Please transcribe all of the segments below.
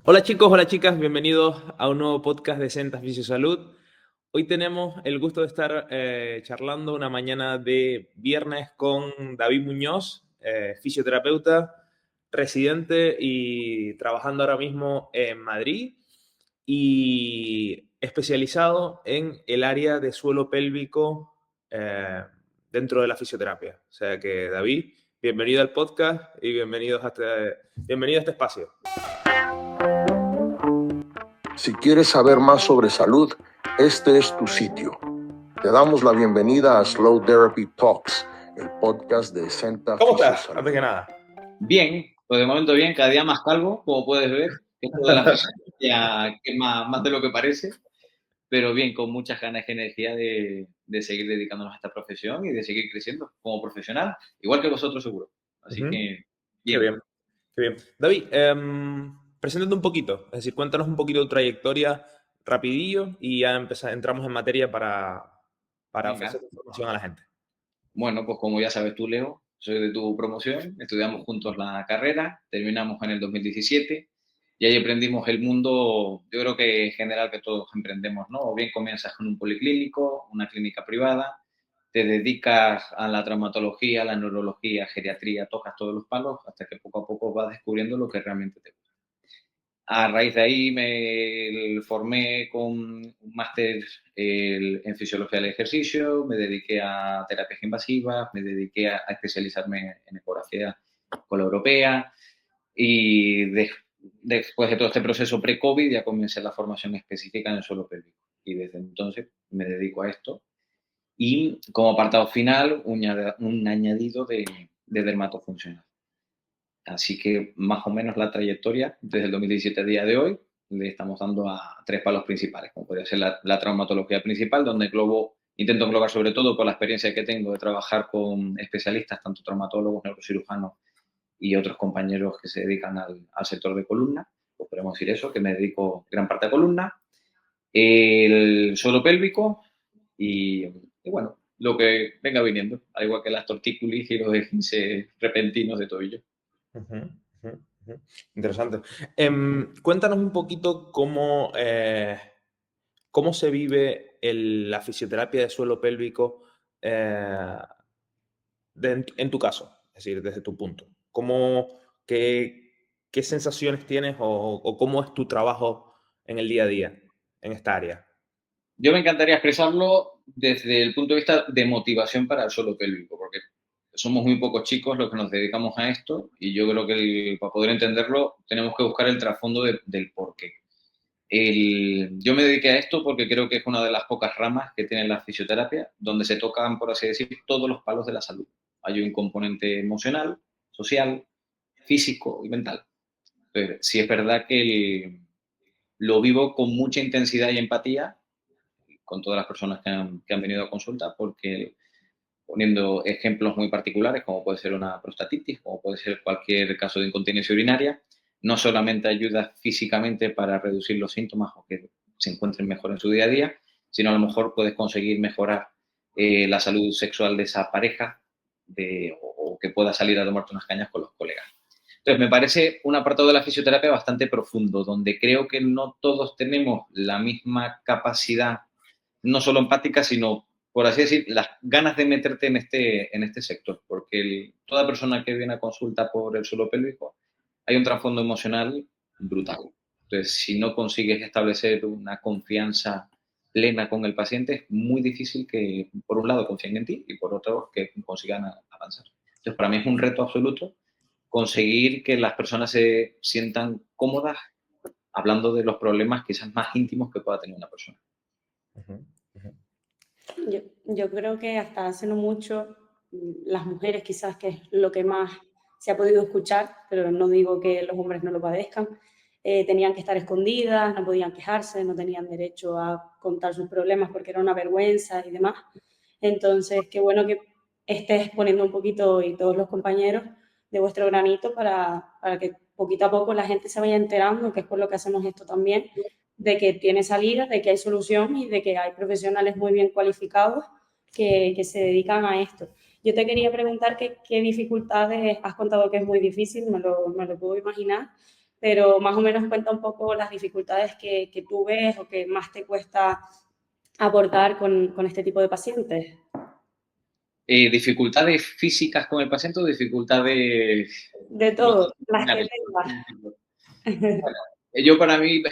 Hola chicos, hola chicas, bienvenidos a un nuevo podcast de Sentas Fisiosalud. Hoy tenemos el gusto de estar charlando una mañana de viernes con David Muñoz, fisioterapeuta, residente y trabajando ahora mismo en Madrid y especializado en el área de suelo pélvico dentro de la fisioterapia. O sea que David, bienvenido al podcast y bienvenido a este espacio. Si quieres saber más sobre salud, este es tu sitio. Te damos la bienvenida a Slow Therapy Talks, el podcast de Senta ¿Cómo estás? Fisiosalud. Antes que nada. Bien, pues de momento bien, cada día más calvo, como puedes ver. Esto de la fisioterapia que más de lo que parece, pero bien, con muchas ganas y energía de seguir dedicándonos a esta profesión y de seguir creciendo como profesional, igual que vosotros seguro. Así Ujú. que, Qué bien. bien, qué bien. David, preséntate un poquito, es decir, cuéntanos un poquito de tu trayectoria rapidillo y ya entramos en materia para Venga. ofrecer información a la gente. Bueno, pues como ya sabes tú, Leo, soy de tu promoción, estudiamos juntos la carrera, terminamos en el 2017 y ahí aprendimos el mundo, yo creo que en general que todos emprendemos, ¿no? O bien comienzas con un policlínico, una clínica privada, te dedicas a la traumatología, la neurología, geriatría, tocas todos los palos hasta que poco a poco vas descubriendo lo que realmente te gusta. A raíz de ahí me formé con un máster en fisiología del ejercicio, me dediqué a terapias invasivas, me dediqué a especializarme en ecografía con la europea y después de todo este proceso pre-COVID ya comencé la formación específica en el suelo pélvico y desde entonces me dedico a esto y como apartado final un añadido de dermatofuncional. Así que más o menos la trayectoria desde el 2017 a día de hoy le estamos dando a tres palos principales, como podría ser la traumatología principal, donde intento englobar sobre todo por la experiencia que tengo de trabajar con especialistas, tanto traumatólogos, neurocirujanos y otros compañeros que se dedican al sector de columna. Pues podemos decir eso, que me dedico gran parte a columna, el suelo pélvico y bueno, lo que venga viniendo, al igual que las tortícolis y los esguinces repentinos de tobillo. Ujú, ujú, ujú. Interesante. Cuéntanos un poquito cómo se vive la fisioterapia de suelo pélvico eh, en tu caso, es decir, desde tu punto. ¿Qué sensaciones tienes o cómo es tu trabajo en el día a día en esta área? Yo me encantaría expresarlo desde el punto de vista de motivación para el suelo pélvico, porque somos muy pocos chicos los que nos dedicamos a esto y yo creo que para poder entenderlo tenemos que buscar el trasfondo del porqué. Yo me dediqué a esto porque creo que es una de las pocas ramas que tiene la fisioterapia donde se tocan, por así decir, todos los palos de la salud. Hay un componente emocional, social, físico y mental. Entonces, sí es verdad que lo vivo con mucha intensidad y empatía con todas las personas que han venido a consulta, porque poniendo ejemplos muy particulares, como puede ser una prostatitis, como puede ser cualquier caso de incontinencia urinaria, no solamente ayuda físicamente para reducir los síntomas o que se encuentren mejor en su día a día, sino a lo mejor puedes conseguir mejorar la salud sexual de esa pareja o que pueda salir a tomarte unas cañas con los colegas. Entonces, me parece un apartado de la fisioterapia bastante profundo, donde creo que no todos tenemos la misma capacidad no solo empática, sino, por así decir, las ganas de meterte en este sector, porque toda persona que viene a consulta por el suelo pélvico, hay un trasfondo emocional brutal. Entonces, si no consigues establecer una confianza plena con el paciente, es muy difícil que, por un lado, confíen en ti y por otro, que consigan avanzar. Entonces, para mí es un reto absoluto conseguir que las personas se sientan cómodas hablando de los problemas quizás más íntimos que pueda tener una persona. Ujú, ujú. Yo creo que hasta hace no mucho las mujeres quizás que es lo que más se ha podido escuchar, pero no digo que los hombres no lo padezcan, tenían que estar escondidas, no podían quejarse, no tenían derecho a contar sus problemas porque era una vergüenza y demás. Entonces, qué bueno que estés poniendo un poquito y todos los compañeros de vuestro granito para que poquito a poco la gente se vaya enterando, que es por lo que hacemos esto también, de que tiene salida, de que hay solución y de que hay profesionales muy bien cualificados que se dedican a esto. Yo te quería preguntar qué dificultades has contado que es muy difícil, me lo puedo imaginar, pero más o menos cuenta un poco las dificultades que tú ves o que más te cuesta abordar con este tipo de pacientes. ¿Dificultades físicas con el paciente o dificultades De todo, las que tengas. Bueno, yo para mí,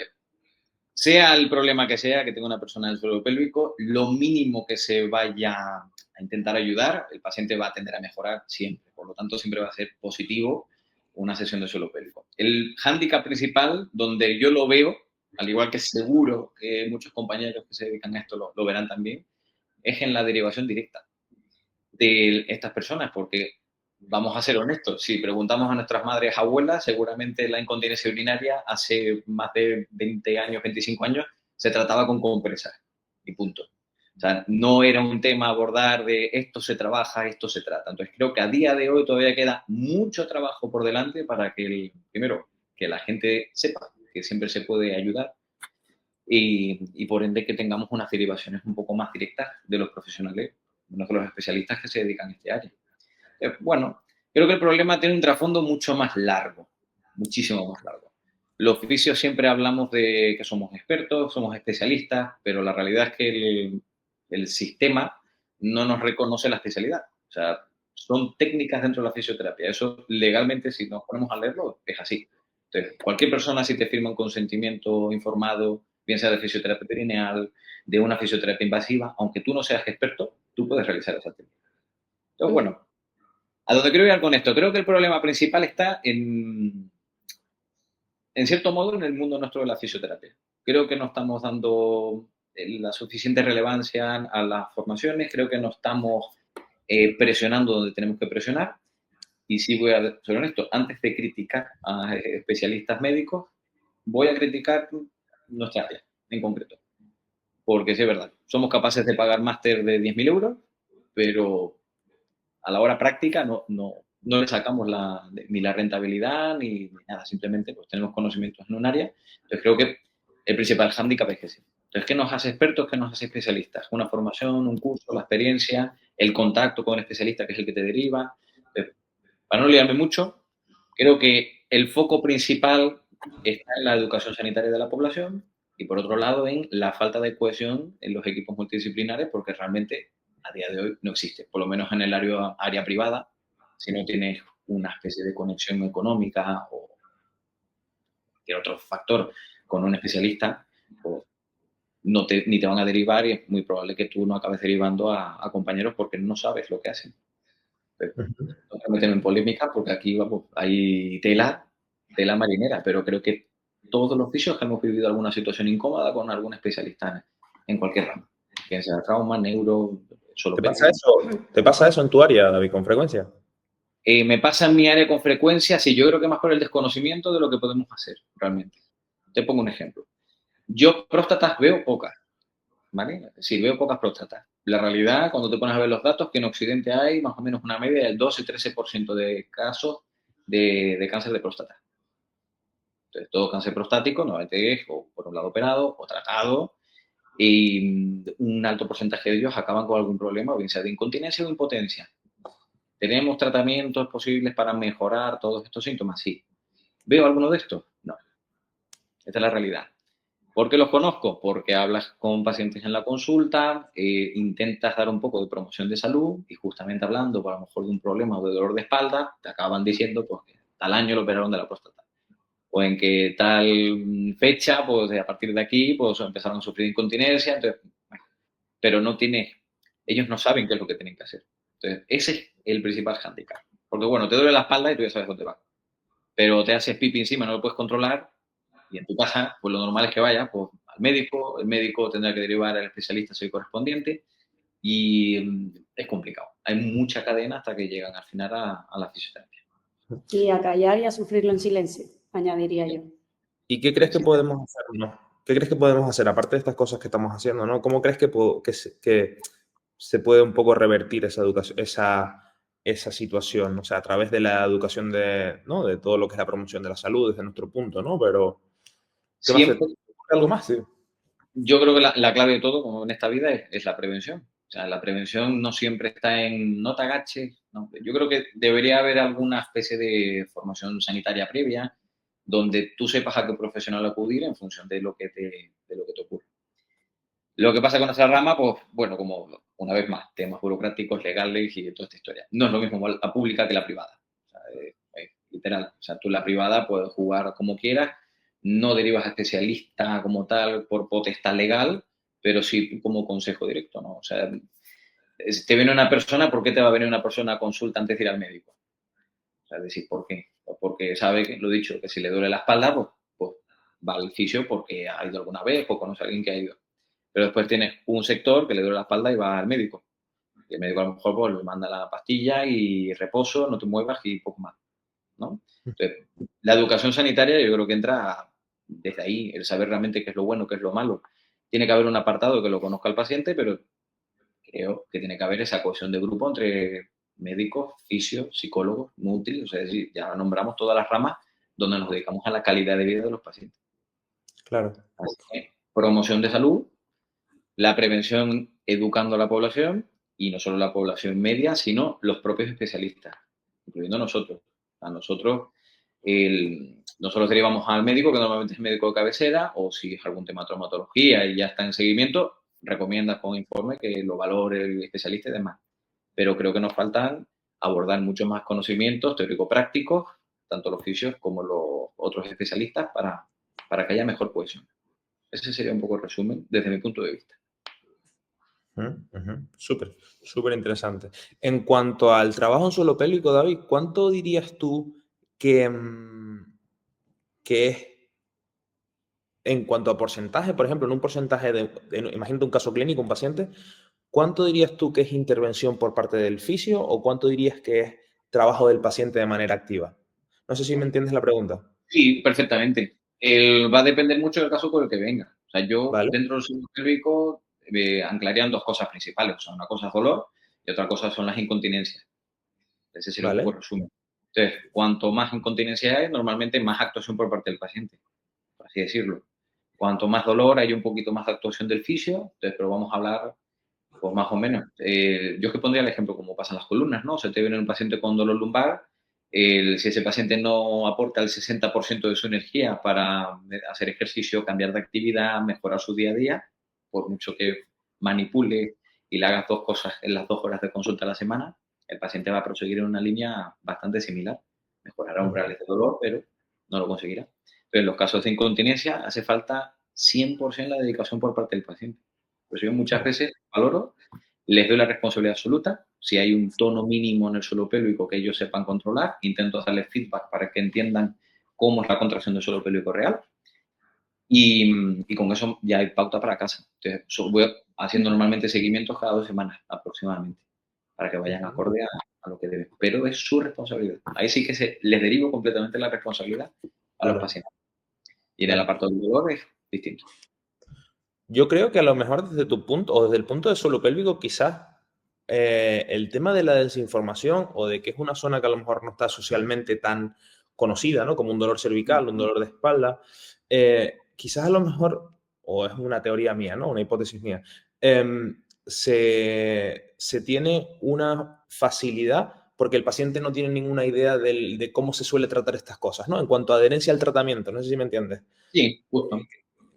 sea el problema que sea, que tenga una persona en el suelo pélvico, lo mínimo que se vaya a intentar ayudar, el paciente va a tender a mejorar siempre. Por lo tanto, siempre va a ser positivo una sesión de suelo pélvico. El hándicap principal, donde yo lo veo, al igual que seguro que muchos compañeros que se dedican a esto lo verán también, es en la derivación directa de estas personas, porque vamos a ser honestos, si preguntamos a nuestras madres abuelas, seguramente la incontinencia urinaria hace más de 20 años, 25 años, se trataba con compresas y punto. O sea, no era un tema abordar de esto se trabaja, esto se trata. Entonces, creo que a día de hoy todavía queda mucho trabajo por delante para que, primero, que la gente sepa que siempre se puede ayudar y por ende que tengamos unas derivaciones un poco más directas de los profesionales, de los especialistas que se dedican a este área. Bueno, creo que el problema tiene un trasfondo mucho más largo, muchísimo más largo. Los fisios siempre hablamos de que somos expertos, somos especialistas, pero la realidad es que el sistema no nos reconoce la especialidad. O sea, son técnicas dentro de la fisioterapia. Eso legalmente, si nos ponemos a leerlo, es así. Entonces, cualquier persona, si te firma un consentimiento informado, bien sea de fisioterapia perineal, de una fisioterapia invasiva, aunque tú no seas experto, tú puedes realizar esa técnica. Entonces, bueno, ¿a dónde quiero ir con esto? Creo que el problema principal está en cierto modo, en el mundo nuestro de la fisioterapia. Creo que no estamos dando la suficiente relevancia a las formaciones, creo que no estamos presionando donde tenemos que presionar. Y sí voy a ser honesto, antes de criticar a especialistas médicos, voy a criticar nuestra área en concreto. Porque sí es verdad, somos capaces de pagar máster de 10.000 euros, pero a la hora práctica no le sacamos ni la rentabilidad ni nada, simplemente pues tenemos conocimientos en un área. Entonces creo que el principal hándicap es que sí. Entonces, ¿qué nos hace expertos? ¿Qué nos hace especialistas? Una formación, un curso, la experiencia, el contacto con el especialista que es el que te deriva. Entonces, para no liarme mucho, creo que el foco principal está en la educación sanitaria de la población y, por otro lado, en la falta de cohesión en los equipos multidisciplinares, porque realmente a día de hoy no existe, por lo menos en el área privada, si no tienes una especie de conexión económica o cualquier otro factor con un especialista, pues ni te van a derivar y es muy probable que tú no acabes derivando a compañeros porque no sabes lo que hacen. Pero, no quiero meterme en polémica porque aquí vamos, hay tela marinera, pero creo que todos los fisios hemos vivido alguna situación incómoda con algún especialista en cualquier ramo, que sea trauma, neuro, solo ¿Te pasa eso en tu área, David, con frecuencia? Me pasa en mi área con frecuencia, sí, yo creo que más por el desconocimiento de lo que podemos hacer realmente. Te pongo un ejemplo. Yo próstatas veo pocas, ¿vale? Sí, veo pocas próstatas. La realidad, cuando te pones a ver los datos, que en Occidente hay más o menos una media del 12-13% de casos de cáncer de próstata. Entonces, todo cáncer prostático normalmente es o por un lado operado o tratado y un alto porcentaje de ellos acaban con algún problema, o bien sea de incontinencia o de impotencia. ¿Tenemos tratamientos posibles para mejorar todos estos síntomas? Sí. ¿Veo alguno de estos? No. Esta es la realidad. ¿Por qué los conozco? Porque hablas con pacientes en la consulta, intentas dar un poco de promoción de salud y justamente hablando, a lo mejor de un problema o de dolor de espalda, te acaban diciendo pues, que tal año lo operaron de la próstata. O en que tal fecha, pues a partir de aquí, pues empezaron a sufrir incontinencia. Entonces, bueno, pero ellos no saben qué es lo que tienen que hacer. Entonces, ese es el principal hándicap. Porque bueno, te duele la espalda y tú ya sabes dónde va. Pero te haces pipi encima, no lo puedes controlar y en tu casa, pues lo normal es que vayas pues, al médico, el médico tendrá que derivar al especialista si correspondiente y es complicado. Hay mucha cadena hasta que llegan al final a la fisioterapia. Y a callar y a sufrirlo en silencio, añadiría yo. ¿Y qué crees que podemos hacer, no? ¿Qué crees que podemos hacer, aparte de estas cosas que estamos haciendo, ¿no? ¿Cómo crees que se puede un poco revertir esa educación, esa situación? O sea, a través de la educación ¿no? De todo lo que es la promoción de la salud desde nuestro punto, ¿no? Pero, ¿qué más? Siempre, ¿Algo más? Sí. yo creo que la clave de todo, como en esta vida, es la prevención. O sea, la prevención no siempre está en no te agaches. No. Yo creo que debería haber alguna especie de formación sanitaria previa, donde tú sepas a qué profesional acudir en función de lo que te ocurre. Lo que pasa con esa rama, pues, bueno, como una vez más, temas burocráticos, legales y toda esta historia. No es lo mismo la pública que la privada. O sea, literal. O sea, tú en la privada puedes jugar como quieras, no derivas a especialista como tal por potestad legal, pero sí como consejo directo, ¿no? O sea, si te viene una persona, ¿por qué te va a venir una persona a consulta antes de ir al médico? O sea, decir, ¿por qué? Pues porque sabe, que, lo dicho, que si le duele la espalda, pues va al fisio porque ha ido alguna vez o conoce a alguien que ha ido. Pero después tienes un sector que le duele la espalda y va al médico. Y el médico a lo mejor pues, le manda la pastilla y reposo, no te muevas y poco más, ¿no? Entonces, la educación sanitaria yo creo que entra desde ahí, el saber realmente qué es lo bueno, qué es lo malo. Tiene que haber un apartado que lo conozca el paciente, pero creo que tiene que haber esa cohesión de grupo entre médicos, fisios, psicólogos, muy útil. O sea, es decir, ya nombramos todas las ramas donde nos dedicamos a la calidad de vida de los pacientes. Claro. Así que, promoción de salud, la prevención educando a la población y no solo la población media, sino los propios especialistas, incluyendo nosotros. A nosotros, nosotros derivamos al médico, que normalmente es médico de cabecera, o si es algún tema de traumatología y ya está en seguimiento, recomienda con informe que lo valore el especialista y demás. Pero creo que nos faltan abordar muchos más conocimientos teórico-prácticos, tanto los fisios como los otros especialistas, para que haya mejor cohesión. Ese sería un poco el resumen desde mi punto de vista. Súper, súper interesante. En cuanto al trabajo en suelo pélvico, David, ¿cuánto dirías tú que es en cuanto a porcentaje? Por ejemplo, en un porcentaje imagínate un caso clínico, un paciente, ¿cuánto dirías tú que es intervención por parte del fisio o cuánto dirías que es trabajo del paciente de manera activa? No sé si me entiendes la pregunta. Sí, perfectamente. Va a depender mucho del caso por el que venga. O sea, yo ¿Vale? dentro del suelo pélvico anclaría en dos cosas principales. O sea, una cosa es dolor y otra cosa son las incontinencias. Ese sería un poco ¿Vale? el resumen. Entonces, cuanto más incontinencia hay, normalmente más actuación por parte del paciente, por así decirlo. Cuanto más dolor, hay un poquito más de actuación del fisio. Entonces, pero vamos a hablar, pues más o menos. Yo es que pondría el ejemplo como pasan las columnas, ¿no? O sea, te viene un paciente con dolor lumbar, si ese paciente no aporta el 60% de su energía para hacer ejercicio, cambiar de actividad, mejorar su día a día, por mucho que manipule y le hagas dos cosas en las 2 horas de consulta a la semana, el paciente va a proseguir en una línea bastante similar. Mejorará umbrales de dolor, pero no lo conseguirá. Pero en los casos de incontinencia hace falta 100% la dedicación por parte del paciente. Pues yo muchas veces valoro, les doy la responsabilidad absoluta. Si hay un tono mínimo en el suelo pélvico que ellos sepan controlar, intento darles feedback para que entiendan cómo es la contracción del suelo pélvico real. Y con eso ya hay pauta para casa. Entonces, voy haciendo normalmente seguimientos cada 2 semanas aproximadamente, para que vayan acorde a lo que deben. Pero es su responsabilidad. Ahí sí que les derivo completamente la responsabilidad a los pacientes. Y en el apartado del dolor es distinto. Yo creo que a lo mejor desde tu punto o desde el punto de suelo pélvico, quizás el tema de la desinformación o de que es una zona que a lo mejor no está socialmente tan conocida, ¿no? Como un dolor cervical, un dolor de espalda, quizás a lo mejor, o es una teoría mía, ¿no? Una hipótesis mía, se tiene una facilidad porque el paciente no tiene ninguna idea de cómo se suele tratar estas cosas, ¿no? En cuanto a adherencia al tratamiento, no sé si me entiendes. Sí, justo.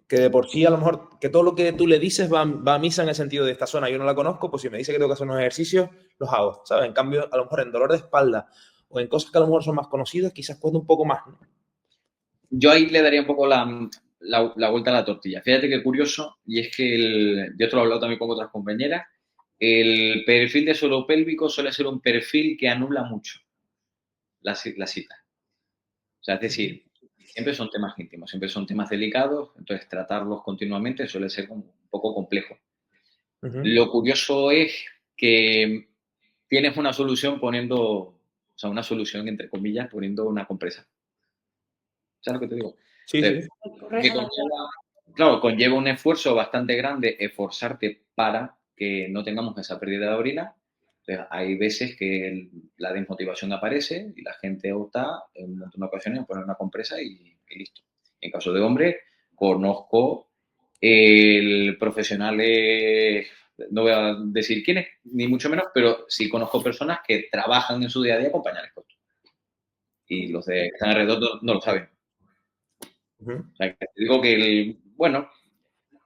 Que de por sí a lo mejor, que todo lo que tú le dices va a misa en el sentido de esta zona, yo no la conozco, pues si me dice que tengo que hacer unos ejercicios, los hago, ¿sabes? En cambio, a lo mejor en dolor de espalda o en cosas que a lo mejor son más conocidas, quizás cuesta un poco más, ¿no? Yo ahí le daría un poco la vuelta a la tortilla. Fíjate qué curioso, y es que yo te lo he hablado también con otras compañeras, el perfil de suelo pélvico suele ser un perfil que anula mucho la cita. O sea, es decir, siempre son temas íntimos, siempre son temas delicados, entonces tratarlos continuamente suele ser un poco complejo. Lo curioso es que tienes una solución o sea, una solución entre comillas, poniendo una compresa. ¿Sabes lo que te digo? Sí, Entonces, sí. claro, conlleva un esfuerzo bastante grande esforzarte para que no tengamos esa pérdida de orina. Entonces, hay veces que la desmotivación aparece y la gente opta en un montón de ocasiones a poner una compresa y listo. En caso de hombre, conozco el profesional, no voy a decir quién es, ni mucho menos, pero sí conozco personas que trabajan en su día a día acompañar esto. Y los de que están alrededor no lo saben. O sea, que te digo que, bueno,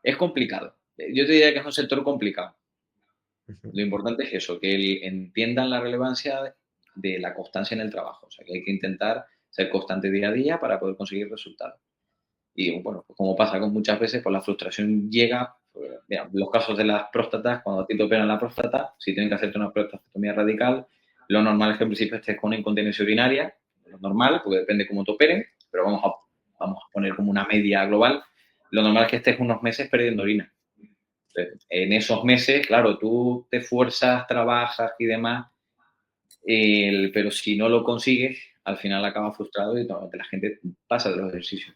es complicado. Yo te diría que es un sector complicado. Lo importante es eso, que entiendan la relevancia de la constancia en el trabajo. O sea, que hay que intentar ser constante día a día para poder conseguir resultados. Y bueno, pues como pasa con muchas veces, pues la frustración llega, pues, mira, los casos de las próstatas, cuando a ti te operan la próstata, si tienen que hacerte una prostatectomía radical, lo normal es que en principio estés con una incontinencia urinaria, lo normal, porque depende cómo te operen, pero vamos a poner como una media global, lo normal es que estés unos meses perdiendo orina. Entonces, en esos meses, claro, tú te esfuerzas, trabajas y demás, pero si no lo consigues, al final acabas frustrado y normalmente la gente pasa de los ejercicios.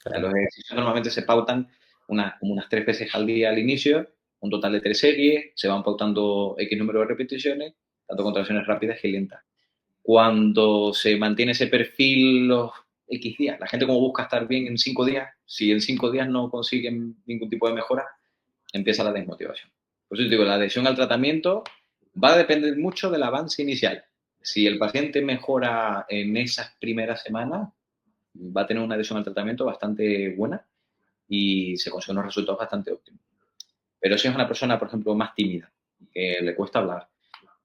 O sea, los ejercicios normalmente se pautan como unas 3 veces al día al inicio, un total de 3 series, se van pautando X número de repeticiones, tanto contracciones rápidas y lentas. Cuando se mantiene ese perfil los X días, la gente como busca estar bien en 5 días, si en 5 días no consiguen ningún tipo de mejora, empieza la desmotivación. Por eso te digo, la adhesión al tratamiento va a depender mucho del avance inicial. Si el paciente mejora en esas primeras semanas, va a tener una adhesión al tratamiento bastante buena y se consiguen unos resultados bastante óptimos. Pero si es una persona, por ejemplo, más tímida, que le cuesta hablar,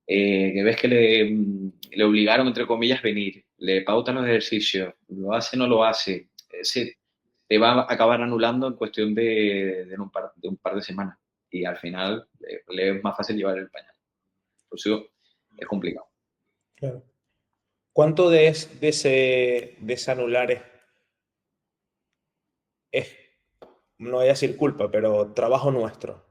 que ves que le obligaron, entre comillas, a venir, le pautan los ejercicios, lo hace o no lo hace, ese te va a acabar anulando en cuestión de un par de semanas. Y al final le es más fácil llevar el pañal. Por eso es complicado. Claro. ¿Cuánto de ese anular es, no voy a decir culpa, pero trabajo nuestro?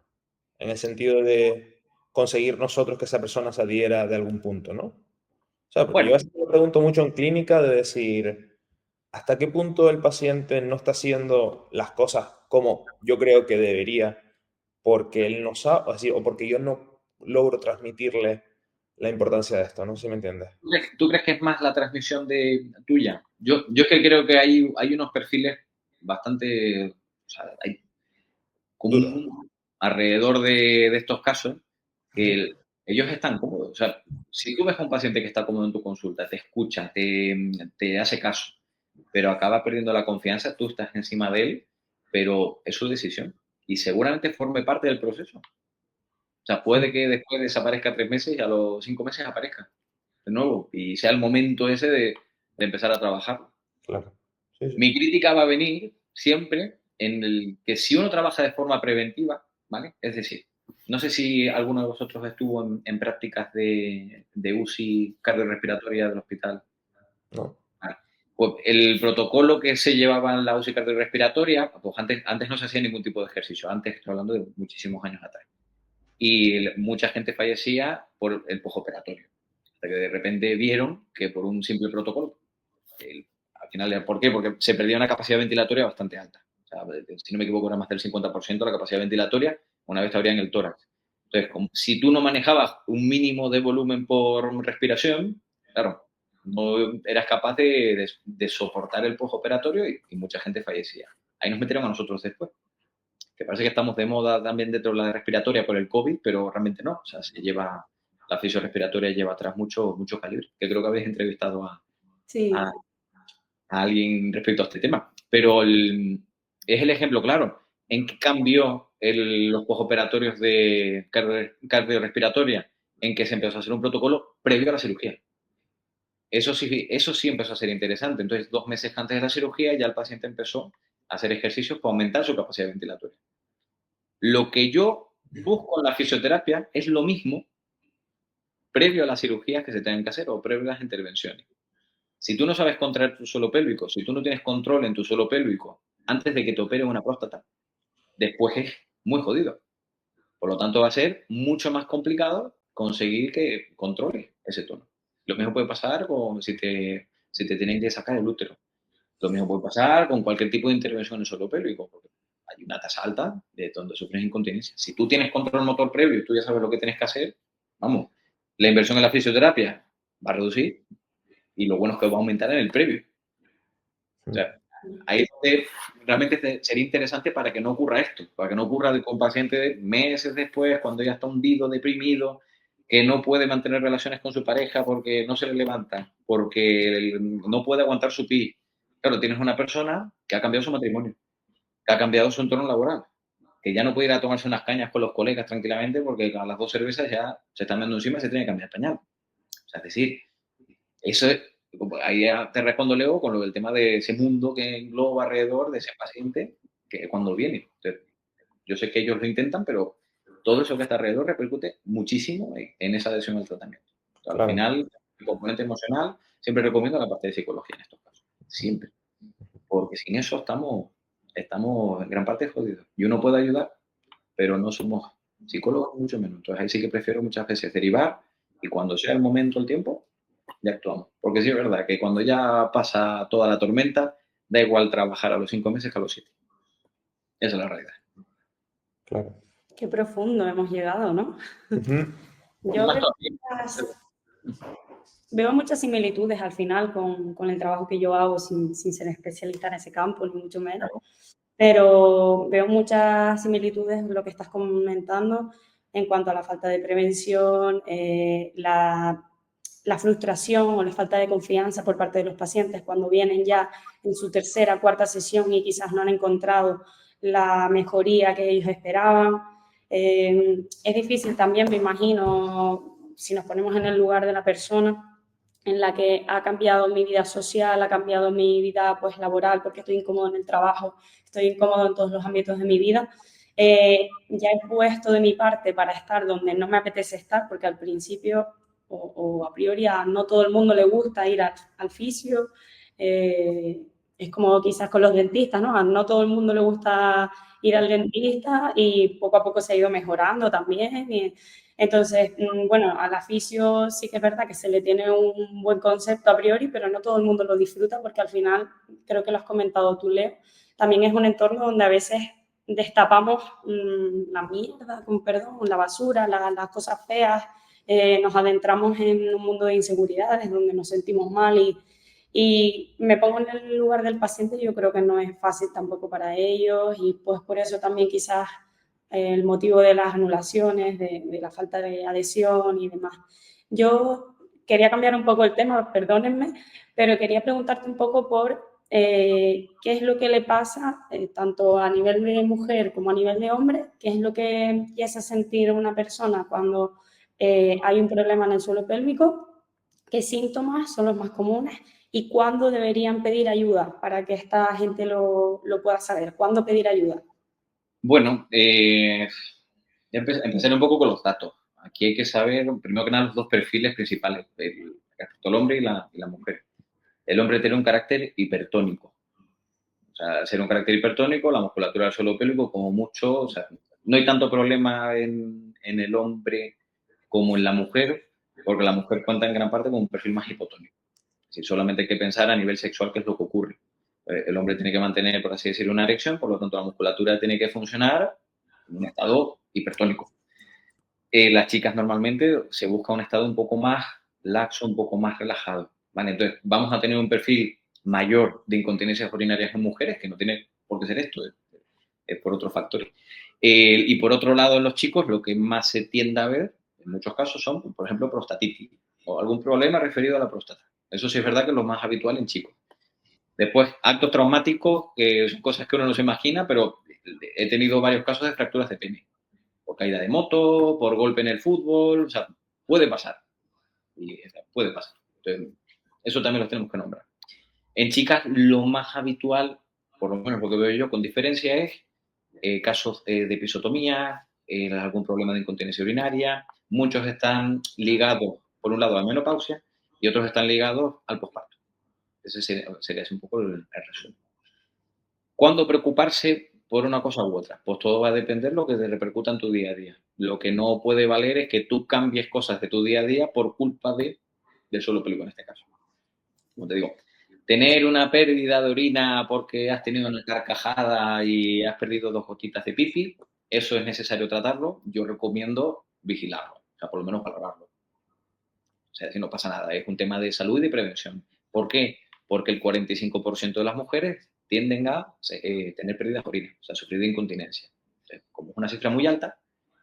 En el sentido de conseguir nosotros que esa persona se adhiera de algún punto, ¿no? O sea, porque yo a Bueno, veces me pregunto mucho en clínica de decir, ¿hasta qué punto el paciente no está haciendo las cosas como yo creo que debería porque él no sabe, o porque yo no logro transmitirle la importancia de esto, ¿no? ¿Sí me entiendes? ¿tú crees que es más la transmisión de tuya? Yo es que creo que hay unos perfiles bastante, o sea, hay Duro. común alrededor de estos casos que Ujú. ellos están cómodos. O sea, si tú ves a un paciente que está cómodo en tu consulta, te escucha, te hace caso, pero acaba perdiendo la confianza, tú estás encima de él, pero es su decisión y seguramente forme parte del proceso. O sea, puede que después desaparezca 3 meses y a los 5 meses aparezca de nuevo y sea el momento ese de empezar a trabajar. Claro. Sí, sí. Mi crítica va a venir siempre en el que si uno trabaja de forma preventiva, ¿vale? Es decir, no sé si alguno de vosotros estuvo en prácticas de UCI cardiorrespiratoria del hospital. No. Vale. Pues el protocolo que se llevaba en la UCI cardiorrespiratoria, pues antes no se hacía ningún tipo de ejercicio, antes estoy hablando de muchísimos años atrás. Y mucha gente fallecía por el postoperatorio. Hasta que de repente vieron que por un simple protocolo al final, ¿por qué? Porque se perdía una capacidad ventilatoria bastante alta. O sea, si no me equivoco, era más del 50% la capacidad ventilatoria una vez te abrían el tórax. Entonces, si tú no manejabas un mínimo de volumen por respiración, claro, no eras capaz de soportar el postoperatorio y mucha gente fallecía. Ahí nos metieron a nosotros después. Que parece que estamos de moda también dentro de la respiratoria por el COVID, pero realmente no. O sea, la fisiorrespiratoria lleva atrás mucho calibre. Que creo que habéis entrevistado Sí, a a alguien respecto a este tema. Pero es el ejemplo claro. ¿En qué cambió los postoperatorios de cardiorrespiratoria? En que se empezó a hacer un protocolo previo a la cirugía. Eso sí empezó a ser interesante. Entonces, 2 meses antes de la cirugía ya el paciente empezó a hacer ejercicios para aumentar su capacidad ventilatoria. Lo que yo busco en la fisioterapia es lo mismo previo a las cirugías que se tengan que hacer o previo a las intervenciones. Si tú no sabes contraer tu suelo pélvico, si tú no tienes control en tu suelo pélvico antes de que te operen una próstata, después es muy jodido. Por lo tanto, va a ser mucho más complicado conseguir que controle ese tono. Lo mismo puede pasar si te tienen que sacar el útero. Lo mismo puede pasar con cualquier tipo de intervención en el suelo pélvico, porque hay una tasa alta de donde sufres incontinencia. Si tú tienes control motor previo y tú ya sabes lo que tienes que hacer, vamos, la inversión en la fisioterapia va a reducir y lo bueno es que va a aumentar en el previo. O sea, ahí es donde realmente sería interesante para que no ocurra esto, para que no ocurra con pacientes meses después, cuando ya está hundido, deprimido, que no puede mantener relaciones con su pareja porque no se le levanta, porque no puede aguantar su pi, Claro, tienes una persona que ha cambiado su matrimonio, que ha cambiado su entorno laboral, que ya no puede ir a tomarse unas cañas con los colegas tranquilamente porque a las 2 cervezas ya se están dando encima y se tiene que cambiar el pañal. O sea, es decir, eso es, ahí ya te respondo, Leo, con lo del tema de ese mundo que engloba alrededor de ese paciente que cuando viene. Entonces, yo sé que ellos lo intentan, pero todo eso que está alrededor repercute muchísimo en esa adhesión al tratamiento. O sea, al Claro, final, el componente emocional, siempre recomiendo la parte de psicología en estos casos. Siempre. Porque sin eso estamos en gran parte jodidos. Y uno puede ayudar, pero no somos psicólogos, mucho menos. Entonces ahí sí que prefiero muchas veces derivar y cuando sea el momento, el tiempo, ya actuamos. Porque sí es verdad que cuando ya pasa toda la tormenta, da igual trabajar a los 5 meses que a los 7. Esa es la realidad. claro. Qué profundo hemos llegado, ¿no? Ujú. Yo veo muchas similitudes al final con el trabajo que yo hago sin ser especialista en ese campo, ni mucho menos. Pero veo muchas similitudes en lo que estás comentando en cuanto a la falta de prevención, la frustración o la falta de confianza por parte de los pacientes cuando vienen ya en su tercera, cuarta sesión y quizás no han encontrado la mejoría que ellos esperaban. Es difícil también, me imagino, si nos ponemos en el lugar de la persona en la que ha cambiado mi vida social, ha cambiado mi vida pues, laboral porque estoy incómodo en el trabajo, estoy incómodo en todos los ámbitos de mi vida. Ya he puesto de mi parte para estar donde no me apetece estar, porque al principio o a priori a no todo el mundo le gusta ir al fisio. Es como quizás con los dentistas, ¿no? A no todo el mundo le gusta ir al dentista y poco a poco se ha ido mejorando también. Entonces, bueno, al fisio sí que es verdad que se le tiene un buen concepto a priori, pero no todo el mundo lo disfruta porque al final, creo que lo has comentado tú, Leo, también es un entorno donde a veces destapamos la mierda, con perdón, la basura, las cosas feas, nos adentramos en un mundo de inseguridades donde nos sentimos mal y me pongo en el lugar del paciente y yo creo que no es fácil tampoco para ellos y pues por eso también quizás el motivo de las anulaciones, de la falta de adhesión y demás. Yo quería cambiar un poco el tema, perdónenme, pero quería preguntarte un poco por qué es lo que le pasa, tanto a nivel de mujer como a nivel de hombre, qué es lo que empieza a sentir una persona cuando hay un problema en el suelo pélvico, qué síntomas son los más comunes y cuándo deberían pedir ayuda para que esta gente lo pueda saber. ¿Cuándo pedir ayuda? Bueno, empezaré un poco con los datos. Aquí hay que saber, primero que nada, los dos perfiles principales, respecto al hombre y la mujer. El hombre tiene un carácter hipertónico. O sea, ser un carácter hipertónico, la musculatura del suelo pélvico, como mucho, o sea, no hay tanto problema en el hombre como en la mujer, porque la mujer cuenta en gran parte con un perfil más hipotónico. Si solamente hay que pensar a nivel sexual qué es lo que ocurre. El hombre tiene que mantener, por así decirlo, una erección, por lo tanto la musculatura tiene que funcionar en un estado hipertónico. Las chicas normalmente se busca un estado un poco más laxo, un poco más relajado. ¿Vale? Entonces vamos a tener un perfil mayor de incontinencias urinarias en mujeres, que no tiene por qué ser esto, es por otros factores. Y por otro lado, en los chicos, lo que más se tiende a ver, en muchos casos, son, por ejemplo, prostatitis o algún problema referido a la próstata. Eso sí es verdad que es lo más habitual en chicos. Después, actos traumáticos, que son cosas que uno no se imagina, pero he tenido varios casos de fracturas de pene. Por caída de moto, por golpe en el fútbol, o sea, puede pasar. Puede pasar. Entonces, eso también lo tenemos que nombrar. En chicas, lo más habitual, por lo menos lo que veo yo con diferencia, es casos de episotomía, algún problema de incontinencia urinaria. Muchos están ligados, por un lado, a la menopausia y otros están ligados al posparto. Ese sería un poco el resumen. ¿Cuándo preocuparse por una cosa u otra? Pues todo va a depender de lo que te repercuta en tu día a día. Lo que no puede valer es que tú cambies cosas de tu día a día por culpa del suelo pélvico en este caso. Como te digo, tener una pérdida de orina porque has tenido una carcajada y has perdido 2 gotitas de pipi, eso es necesario tratarlo. Yo recomiendo vigilarlo, o sea, por lo menos valorarlo. O sea, si no pasa nada, es un tema de salud y de prevención. ¿Por qué? Porque el 45% de las mujeres tienden a tener pérdidas de orina, o sea, sufrir de incontinencia. Entonces, como es una cifra muy alta,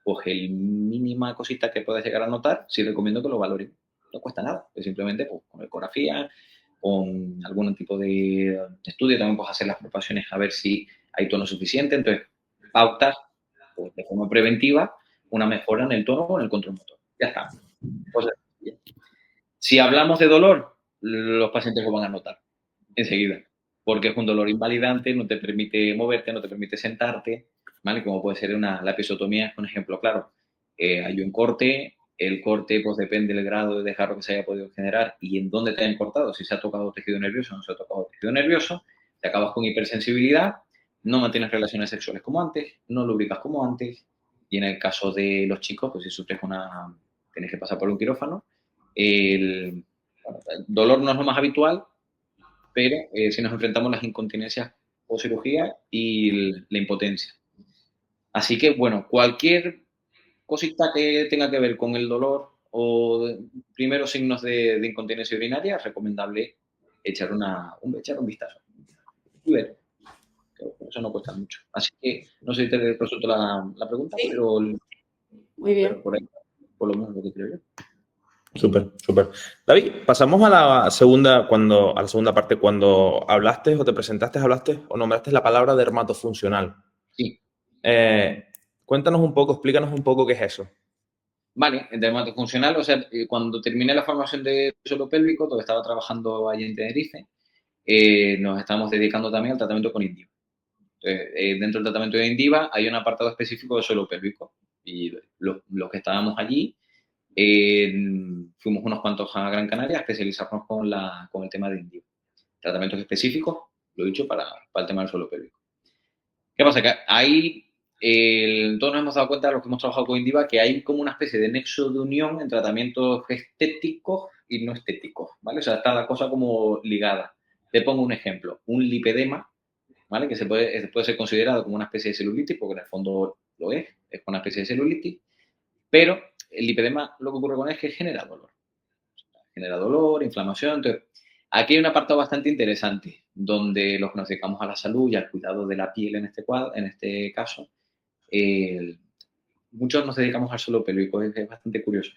pues el mínima cosita que puedas llegar a notar, sí recomiendo que lo valoren. No cuesta nada, es simplemente pues, con ecografía, con algún tipo de estudio, también puedes hacer las palpaciones a ver si hay tono suficiente, entonces pautas pues, de forma preventiva una mejora en el tono o en el control motor. Ya está. Cosa sencilla. Si hablamos de dolor, los pacientes lo van a notar enseguida, porque es un dolor invalidante, no te permite moverte, no te permite sentarte, ¿vale? Como puede ser la episiotomía, es un ejemplo claro. Hay un corte, el corte pues depende del grado de desgarro que se haya podido generar y en dónde te hayan cortado, si se ha tocado tejido nervioso o no se ha tocado tejido nervioso, te acabas con hipersensibilidad, no mantienes relaciones sexuales como antes, no lubricas como antes, y en el caso de los chicos, pues si sufres tienes que pasar por un quirófano, el dolor no es lo más habitual, pero si nos enfrentamos a las incontinencias o cirugía y la impotencia. Así que, bueno, cualquier cosita que tenga que ver con el dolor o primeros signos de incontinencia urinaria, es recomendable echar un vistazo y ver. Eso no cuesta mucho. Así que no sé si te resuelto la pregunta, Sí. pero Muy bien. por ahí, por lo menos lo que creo yo. Súper, súper. David, pasamos a la segunda parte. Cuando hablaste o te presentaste, hablaste o nombraste la palabra dermatofuncional. Sí. Cuéntanos un poco, explícanos un poco qué es eso. Vale, en dermatofuncional, o sea, cuando terminé la formación de suelo pélvico, donde estaba trabajando allí en Tenerife, nos estamos dedicando también al tratamiento con Indiva. Entonces, dentro del tratamiento de Indiva hay un apartado específico de suelo pélvico y los que estábamos allí fuimos unos cuantos a Gran Canaria a especializarnos con el tema de Indiva. Tratamientos específicos, lo he dicho, para el tema del suelo pélvico. ¿Qué pasa? Que ahí todos nos hemos dado cuenta, los que hemos trabajado con Indiva, que hay como una especie de nexo de unión en tratamientos estéticos y no estéticos, ¿vale? O sea, está la cosa como ligada. Te pongo un ejemplo, un lipedema, ¿vale? Que puede ser considerado como una especie de celulitis, porque en el fondo lo es una especie de celulitis, pero el lipedema lo que ocurre con él es que genera dolor, inflamación, entonces aquí hay un apartado bastante interesante, donde los que nos dedicamos a la salud y al cuidado de la piel en este caso, muchos nos dedicamos al suelo pélvico, es bastante curioso,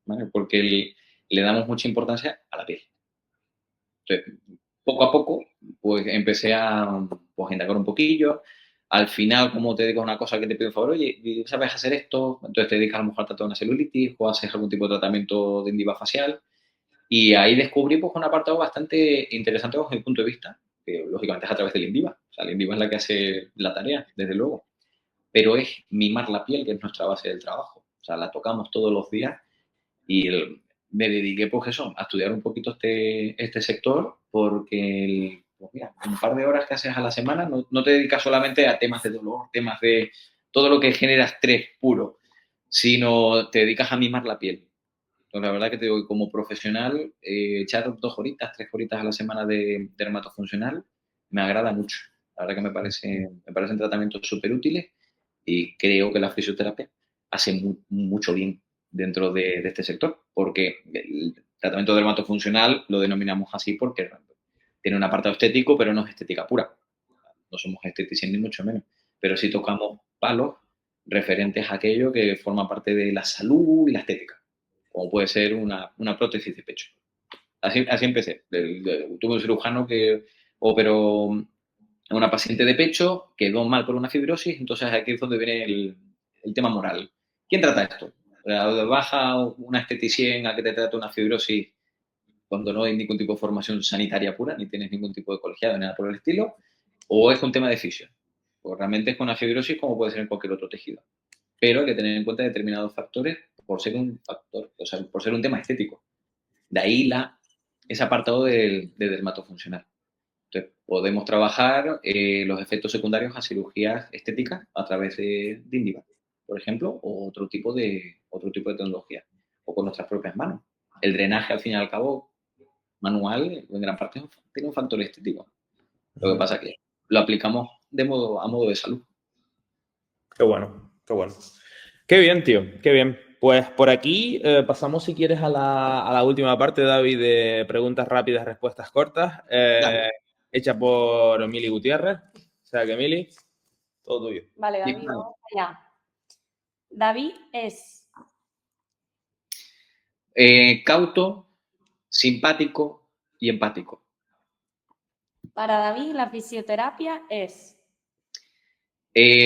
¿vale? Porque le damos mucha importancia a la piel. Entonces, poco a poco, pues empecé a indagar un poquillo. Al final, como te dedicas a una cosa que te pide un favor, oye, ¿sabes hacer esto? Entonces te dedicas a lo mejor a tratar una celulitis o haces algún tipo de tratamiento de Indiva facial. Y ahí descubrí pues, un apartado bastante interesante desde mi punto de vista, que lógicamente es a través del Indiva. O sea, el Indiva es la que hace la tarea, desde luego. Pero es mimar la piel, que es nuestra base del trabajo. O sea, la tocamos todos los días y me dediqué pues eso, a estudiar un poquito este sector porque, pues mira, un par de horas que haces a la semana no te dedicas solamente a temas de dolor, temas de todo lo que genera estrés puro, sino te dedicas a mimar la piel. Entonces, la verdad que te digo, como profesional, echar 2 horitas, 3 horitas a la semana de dermatofuncional me agrada mucho. La verdad que me parecen tratamientos súper útiles y creo que la fisioterapia hace mucho bien dentro de este sector, porque el tratamiento dermatofuncional lo denominamos así porque tiene un apartado estético, pero no es estética pura. No somos esteticientos ni mucho menos, pero sí tocamos palos referentes a aquello que forma parte de la salud y la estética, como puede ser una prótesis de pecho. Así empecé. Tuve un cirujano que operó a una paciente de pecho, quedó mal por una fibrosis, entonces aquí es donde viene el tema moral. ¿Quién trata esto? ¿Baja una esteticien a que te trate una fibrosis cuando no hay ningún tipo de formación sanitaria pura, ni tienes ningún tipo de colegiado, ni nada por el estilo? ¿O es un tema de fisio? Pues realmente es con una fibrosis como puede ser en cualquier otro tejido. Pero hay que tener en cuenta determinados factores por ser un factor, o sea, por ser un tema estético. De ahí ese apartado de dermatofuncional. Entonces, podemos trabajar los efectos secundarios a cirugías estéticas a través de Indiva, por ejemplo, o otro tipo de tecnología, o con nuestras propias manos. El drenaje, al fin y al cabo, manual, en gran parte tiene un factor estético. Lo que pasa es que lo aplicamos a modo de salud. Qué bueno, qué bueno. Qué bien, tío, qué bien. Pues por aquí pasamos, si quieres, a la última parte, David, de preguntas rápidas, respuestas cortas, hecha por Mili Gutiérrez. O sea que, Mili, todo tuyo. Vale, David, vamos allá. David es... Cauto, simpático y empático. Para David, la fisioterapia es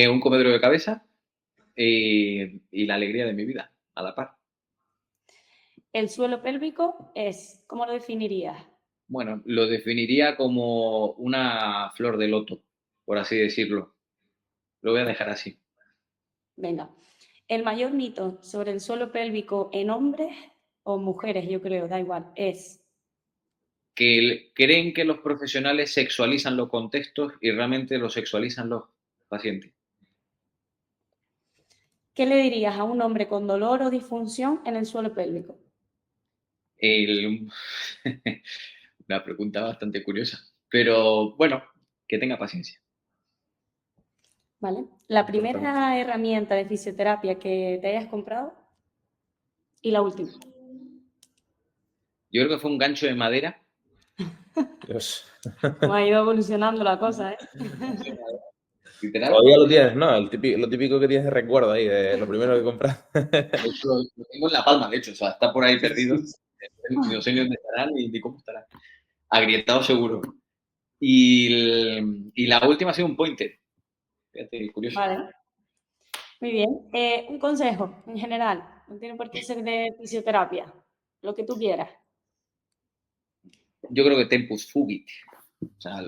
Un comedero de cabeza y la alegría de mi vida, a la par. el suelo pélvico, es, ¿cómo lo definirías? Bueno, lo definiría como una flor de loto, por así decirlo. Lo voy a dejar así. Venga, el mayor mito sobre el suelo pélvico en hombres o mujeres, yo creo, da igual, es Que creen que los profesionales sexualizan los contextos y realmente lo sexualizan los pacientes. ¿qué le dirías a un hombre con dolor o disfunción en el suelo pélvico? El- Una pregunta bastante curiosa, pero bueno, que tenga paciencia. ¿Vale? La Importante. primera herramienta de fisioterapia que te hayas comprado y la última. Yo creo que fue un gancho de madera. Dios. Cómo ha ido evolucionando la cosa, ¿eh? Literal. Todavía lo tienes, ¿no? Lo típico que tienes de recuerdo ahí, de lo primero que compras. Eso lo tengo en la palma, de hecho, o sea, está por ahí perdido. No sé ni dónde estará ni cómo estará. Agrietado seguro. Y la última ha sido un pointer. Fíjate, curioso. Vale, muy bien. Un consejo en general, no tiene por qué ser de fisioterapia, lo que tú quieras. Yo creo que tempus fugit. O sea,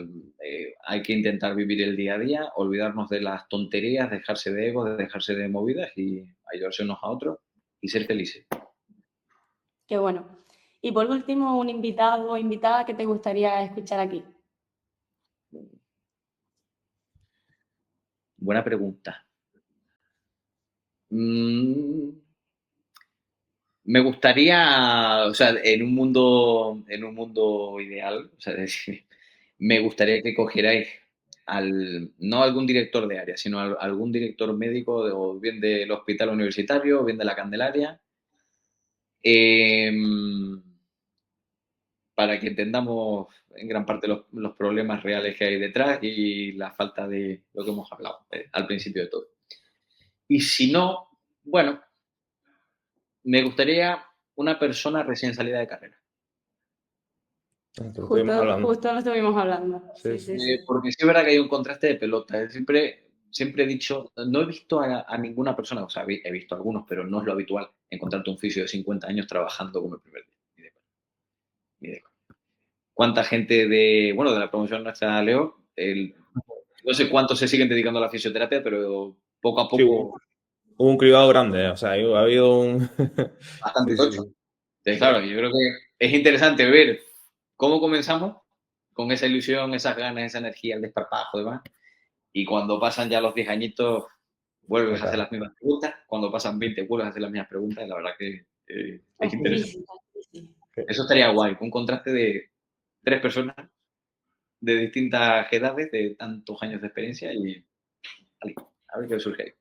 hay que intentar vivir el día a día, olvidarnos de las tonterías, dejarse de ego, dejarse de movidas y ayudarse unos a otros y ser felices. Qué bueno. Y por último, un invitado o invitada que te gustaría escuchar aquí. Buena pregunta. Me gustaría, o sea, en un mundo ideal, o sea, es decir, me gustaría que cogierais no algún director de área, sino algún director médico, o bien del hospital universitario, o bien de la Candelaria, eh, para que entendamos en gran parte los problemas reales que hay detrás y la falta de lo que hemos hablado al principio de todo. Y si no, bueno, me gustaría una persona recién salida de carrera. Justo lo estuvimos hablando. Sí, sí. Porque sí es verdad que hay un contraste de pelota. Siempre he dicho, no he visto a ninguna persona, o sea, he visto a algunos, pero no es lo habitual encontrarte un fisio de 50 años trabajando como el primer día. Ni de coña, ni de coña. ¿Cuánta gente de la promoción nuestra, Leo? No sé cuántos se siguen dedicando a la fisioterapia, pero poco a Sí, poco, hubo un cribado grande, o sea, ha habido un... bastante Sí, sí, tocho. sí. Entonces, claro, yo creo que es interesante ver cómo comenzamos con esa ilusión, esas ganas, esa energía, el desparpajo y demás. Y cuando pasan ya los 10 añitos, vuelves a hacer las mismas preguntas. Cuando pasan 20, vuelves a hacer las mismas preguntas. Y la verdad que es interesante. Eso estaría guay. Un contraste de 3 personas de distintas edades, de tantos años de experiencia y vale, a ver qué surge ahí.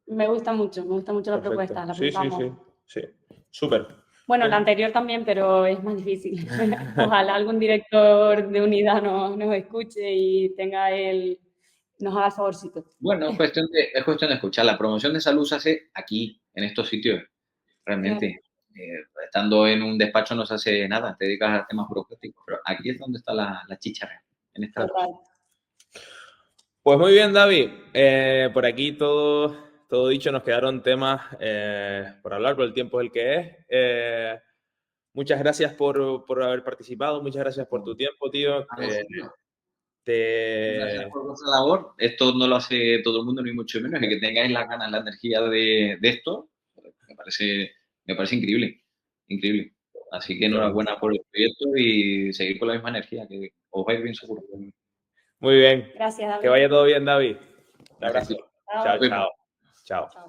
Me gusta mucho la Perfecto. propuesta, la Sí, sí, apuntamos. sí. Sí. Súper. Bueno, la anterior también, pero es más difícil. Ojalá algún director de unidad nos escuche y nos haga el favorcito. Bueno, es cuestión de escuchar. La promoción de salud se hace aquí, en estos sitios, realmente. Estando en un despacho no se hace nada, te dedicas a temas burocráticos, pero aquí es donde está la chicha real, en esta. Total. Pues muy bien, David. Por aquí todo dicho, nos quedaron temas por hablar, pero el tiempo es el que es. Muchas gracias por haber participado, muchas gracias por tu tiempo, tío. Gracias por vuestra labor. Esto no lo hace todo el mundo, ni mucho menos. Y que tengáis la ganas, la energía de esto, me parece increíble. Increíble. Así que enhorabuena por el proyecto y seguir con la misma energía, que os vais bien seguro. Muy bien. Gracias, David. Que vaya todo bien, David. Un Gracias, abrazo. tío. Chao, Nos vemos. chao. Chao.